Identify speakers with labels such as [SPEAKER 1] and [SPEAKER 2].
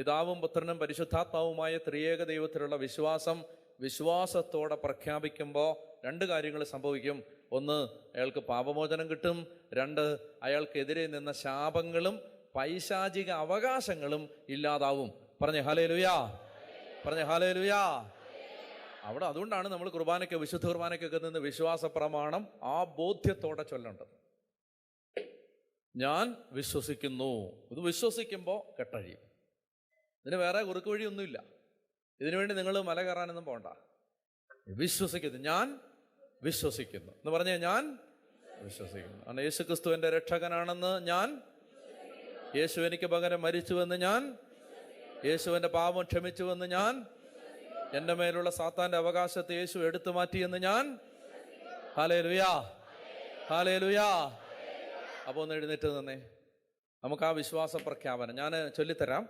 [SPEAKER 1] പിതാവും പുത്രനും പരിശുദ്ധാത്മാവുമായ ത്രിയേക ദൈവത്തിലുള്ള വിശ്വാസത്തോടെ പ്രഖ്യാപിക്കുമ്പോൾ രണ്ട് കാര്യങ്ങൾ സംഭവിക്കും. ഒന്ന്, അയാൾക്ക് പാപമോചനം കിട്ടും. രണ്ട്, അയാൾക്കെതിരെ നിന്ന ശാപങ്ങളും പൈശാചിക അവകാശങ്ങളും ഇല്ലാതാവും. പറഞ്ഞേ ഹല്ലേലൂയാ, പറഞ്ഞേ ഹല്ലേലൂയാ. അവിടെ അതുകൊണ്ടാണ് നമ്മൾ വിശുദ്ധ കുർബാനയ്ക്കൊക്കെ നിന്ന് വിശ്വാസ പ്രമാണം ആ ബോധ്യത്തോടെ ചൊല്ലേണ്ടത്. ഞാൻ വിശ്വസിക്കുന്നു. ഇത് വിശ്വസിക്കുമ്പോൾ കെട്ടഴിയും. ഇതിന് വേറെ കുറുക്ക് വഴിയൊന്നുമില്ല. ഇതിനുവേണ്ടി നിങ്ങൾ മല കയറാനൊന്നും പോകണ്ട. വിശ്വസിക്കുന്നു, ഞാൻ വിശ്വസിക്കുന്നു എന്ന് പറഞ്ഞാൽ ഞാൻ വിശ്വസിക്കുന്നു. കാരണം യേശു ക്രിസ്തു എൻ്റെ രക്ഷകനാണെന്ന് ഞാൻ, യേശു എനിക്ക് പകരം മരിച്ചുവെന്ന് ഞാൻ, യേശുവിൻ്റെ പാപം ക്ഷമിച്ചുവെന്ന് ഞാൻ, എൻ്റെ മേലുള്ള സാത്താൻ്റെ അവകാശത്തെ യേശു എടുത്തു മാറ്റിയെന്ന് ഞാൻ. ഹല്ലേലൂയാ, ഹല്ലേലൂയാ. അപ്പോൾ ഒന്ന് എഴുന്നേറ്റ് നിന്നേ. നമുക്ക് ആ വിശ്വാസ പ്രഖ്യാപനം ഞാൻ ചൊല്ലിത്തരാം.